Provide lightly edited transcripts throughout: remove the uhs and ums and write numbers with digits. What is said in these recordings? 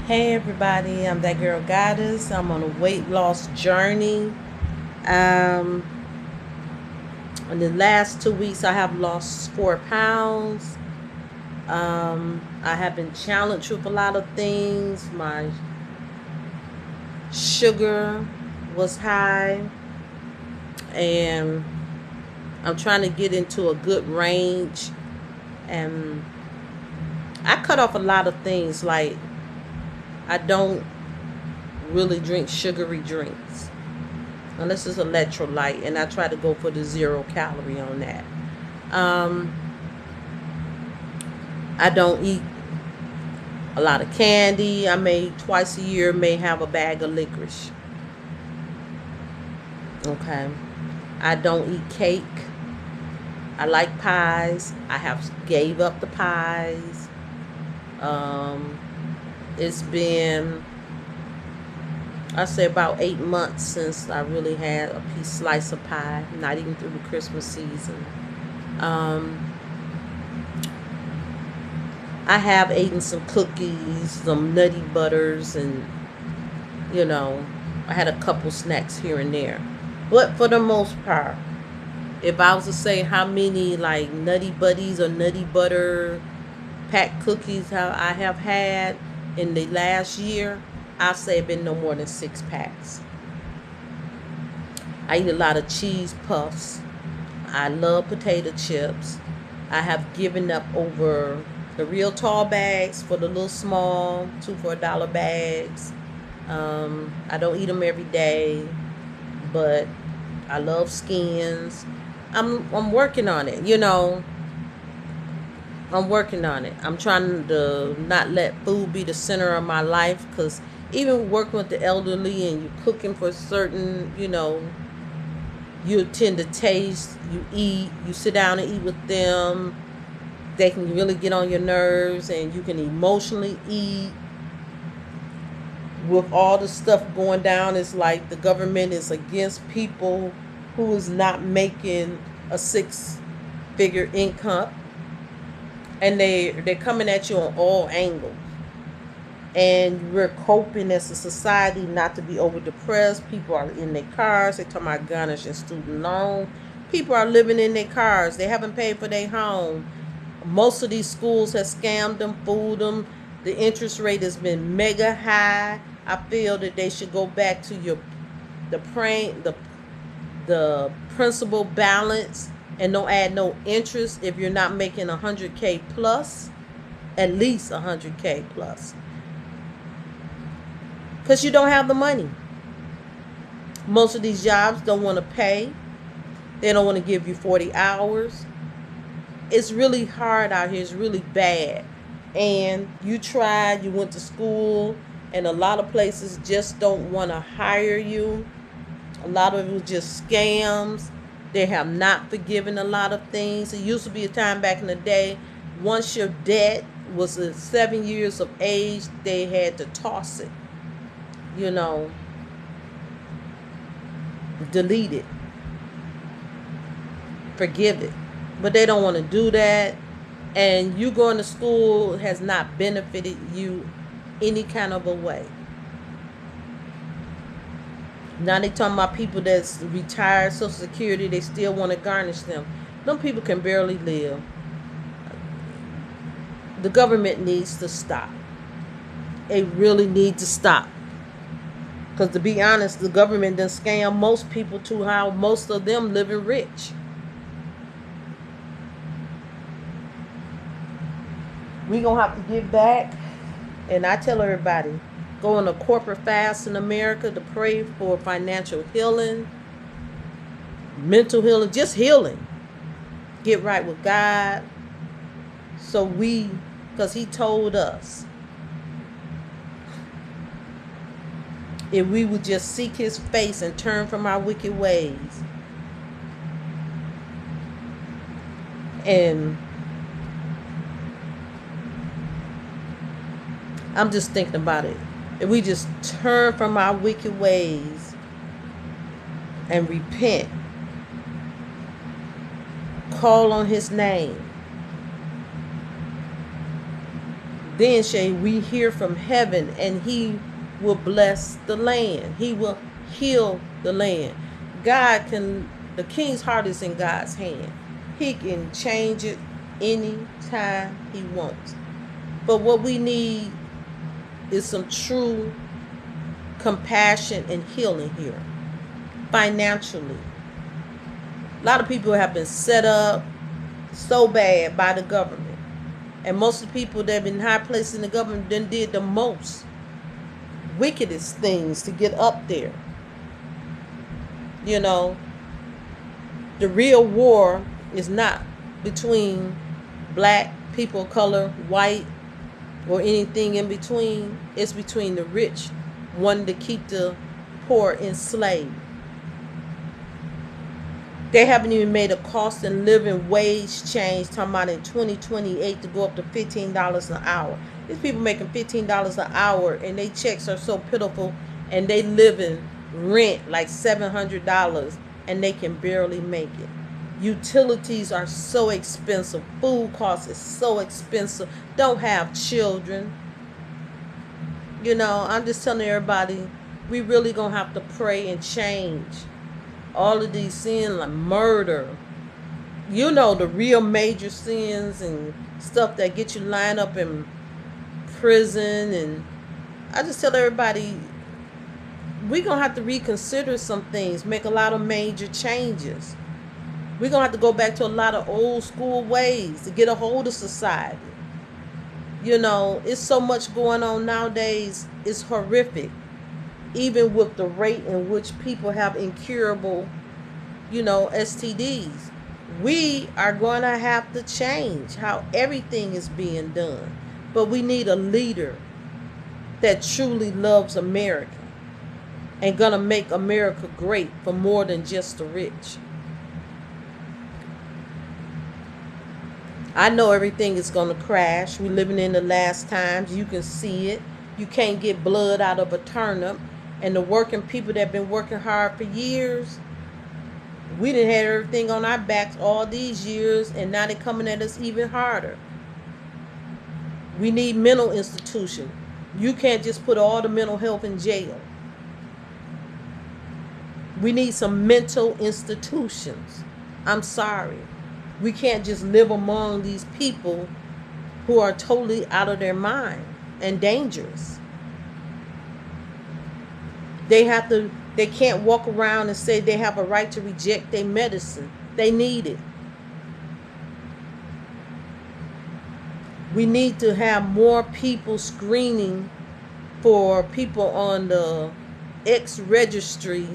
Hey everybody, I'm that girl Goddess. I'm on a weight loss journey. Um, in the last 2 weeks, I have lost 4 pounds. I have been challenged with a lot of things. My sugar was high, and I'm trying to get into a good range. And I cut off a lot of things, like I don't really drink sugary drinks unless it's electrolyte, and I try to go for the 0 calorie on that. Um, I don't eat a lot of candy. I may twice a year may have a bag of licorice. Okay. I don't eat cake. I like pies. I have gave up the pies. Um, it's been, I say, about 8 months since I really had a piece slice of pie. Not even through the Christmas season. Um, I have eaten some cookies, some nutty butters, and you know, I had a couple snacks here and there. But for the most part, if I was to say how many like nutty buddies or nutty butter packed cookies how I have had in the last year, I'll say it been no more than 6 packs. I eat a lot of cheese puffs. I love potato chips. I have given up over the real tall bags for the little small 2 for $1 bags. I don't eat them every day, but I love skins. I'm working on it. I'm working on it. I'm trying to not let food be the center of my life, because even working with the elderly and you cooking for certain, you tend to taste, you eat, you sit down and eat with them. They can really get on your nerves, and you can emotionally eat. With all the stuff going down, it's like the government is against people who is not making a six-figure income, and they're coming at you on all angles. And we're coping as a society not to be over depressed. People are in their cars. They talking about garnishing student loan. People are living in their cars. They haven't paid for their home. Most of these schools have scammed them, fooled them. The interest rate has been mega high. I feel that they should go back to the principal balance, and don't add no interest if you're not making 100K plus, at least 100K plus, because you don't have the money. Most of these jobs don't want to pay. They don't want to give you 40 hours. It's really hard out here. It's really bad. And you tried, you went to school, and a lot of places just don't want to hire you. A lot of it was just scams. They have not forgiven a lot of things. It used to be a time back in the day, once your debt was 7 years of age, they had to toss it, you know, delete it, forgive it. But they don't want to do that. And you going to school has not benefited you any kind of a way. Now they talking about people that's retired Social Security, they still want to garnish them. Them people can barely live. The government needs to stop. They really need to stop. Because to be honest, the government done scam most people to how most of them living rich. We gonna have to give back. And I tell everybody, go on a corporate fast in America to pray for financial healing, mental healing, just healing. Get right with God. So because He told us, if we would just seek His face and turn from our wicked ways. And I'm just thinking about it. If we just turn from our wicked ways and repent, call on His name, then shall we hear from heaven, and he will bless the land. He will heal the land. The king's heart is in God's hand. He can change it anytime he wants. But what we need is some true compassion and healing here. Financially, a lot of people have been set up so bad by the government, and most of the people that have been in high places in the government then did the most wickedest things to get up there. You know, the real war is not between black, people of color, white, or anything in between. It's between the rich wanting to keep the poor enslaved. They haven't even made a cost of living wage change, talking about in 2028 to go up to $15 an hour. These people making $15 an hour and their checks are so pitiful, and they live in rent like $700 and they can barely make it. Utilities are so expensive. Food costs is so expensive. Don't have children. You know, I'm just telling everybody, we really gonna have to pray and change all of these sins, like murder, you know, the real major sins and stuff that get you lined up in prison. And I just tell everybody, we're going to have to reconsider some things, make a lot of major changes. We're going to have to go back to a lot of old school ways to get a hold of society. You know, it's so much going on nowadays. It's horrific. Even with the rate in which people have incurable, you know, STDs. We are going to have to change how everything is being done. But we need a leader that truly loves America and going to make America great for more than just the rich. I know everything is going to crash. We're living in the last times. You can see it. You can't get blood out of a turnip. And the working people that have been working hard for years, we didn't have everything on our backs all these years, and now they're coming at us even harder. We need mental institutions. You can't just put all the mental health in jail. We need some mental institutions. I'm sorry. We can't just live among these people who are totally out of their mind and dangerous. They can't walk around and say they have a right to reject their medicine. They need it. We need to have more people screening for people on the X registry,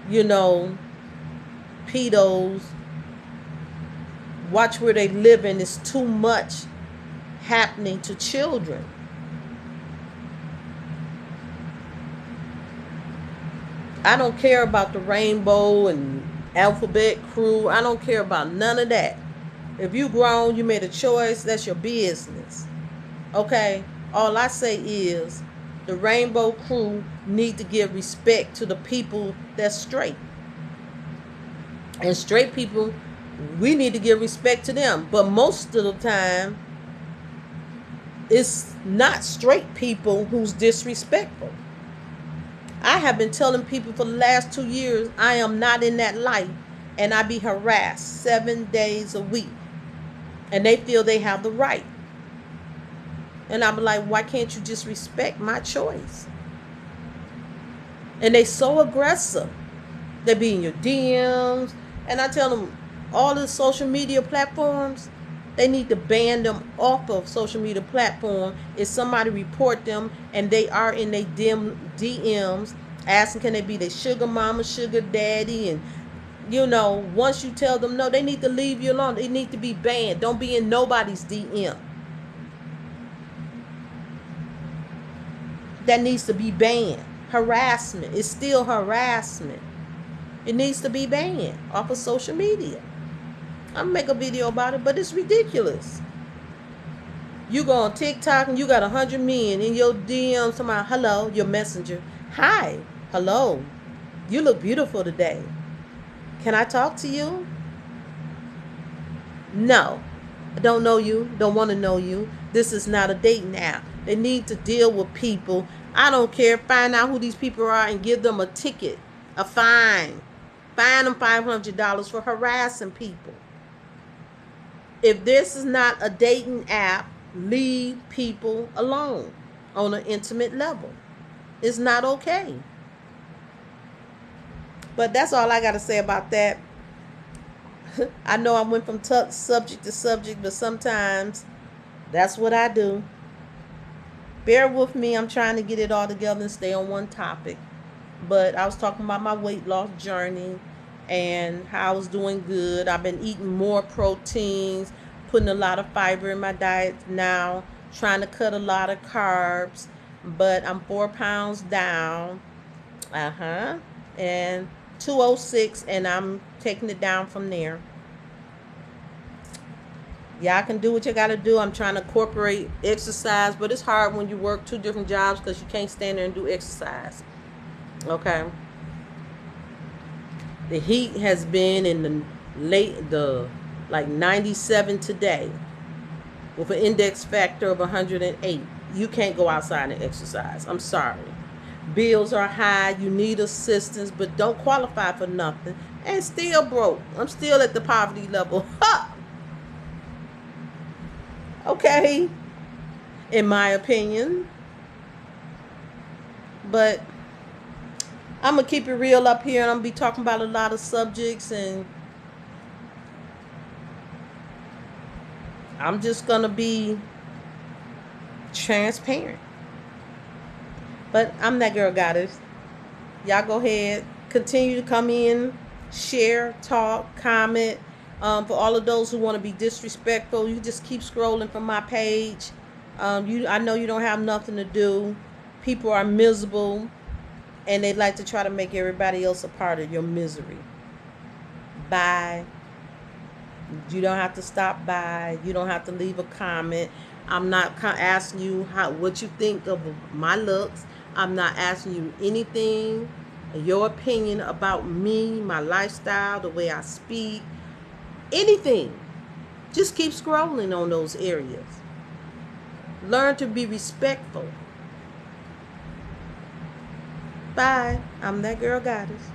you know, pedos. Watch where they live in. It's too much happening to children. I don't care about the Rainbow and Alphabet Crew. I don't care about none of that. If you grown, you made a choice, that's your business. Okay? All I say is the Rainbow Crew need to give respect to the people that's straight. And straight people, we need to give respect to them. But most of the time, it's not straight people who's disrespectful. I have been telling people for the last 2 years, I am not in that life, and I be harassed 7 days a week. And they feel they have the right. And I'm like, why can't you just respect my choice? And they so aggressive. They be in your DMs. And I tell them, all the social media platforms, they need to ban them off of social media platform. If somebody report them and they are in their DMs asking can they be their sugar mama, sugar daddy, and you know, once you tell them no, they need to leave you alone. They need to be banned. Don't be in nobody's DM. That needs to be banned. Harassment is still harassment. It needs to be banned off of social media. I'm gonna make a video about it, but it's ridiculous. You go on TikTok and you got 100 men in your DMs talking about, hello, your messenger. Hi, hello, you look beautiful today. Can I talk to you? No. Don't know you, don't want to know you. This is not a dating app. They need to deal with people. I don't care. Find out who these people are and give them a ticket, a fine. Fine them $500 for harassing people. If this is not a dating app, leave people alone on an intimate level. It's not okay. But that's all I got to say about that. I know I went from subject to subject, but sometimes that's what I do. Bear with me. I'm trying to get it all together and stay on one topic. But I was talking about my weight loss journey and how I was doing good. I've been eating more proteins, putting a lot of fiber in my diet now, trying to cut a lot of carbs. But I'm 4 pounds down. And 206, and I'm taking it down from there. Y'all can do what you got to do. I'm trying to incorporate exercise, but it's hard when you work 2 different jobs because you can't stand there and do exercise. Okay. The heat has been in the like 97 today with an index factor of 108. You can't go outside and exercise. I'm sorry. Bills are high. You need assistance, but don't qualify for nothing. And still broke. I'm still at the poverty level. Okay. In my opinion. But I'm going to keep it real up here, and I'm going to be talking about a lot of subjects, and I'm just going to be transparent. But I'm that girl goddess. Y'all go ahead. Continue to come in, share, talk, comment. For all of those who want to be disrespectful, you just keep scrolling from my page. I know you don't have nothing to do. People are miserable, and they like to try to make everybody else a part of your misery. Bye. You don't have to stop by. You don't have to leave a comment. I'm not asking you what you think of my looks. I'm not asking you anything, your opinion about me, my lifestyle, the way I speak, anything. Just keep scrolling on those areas. Learn to be respectful. Bye. I'm that girl goddess.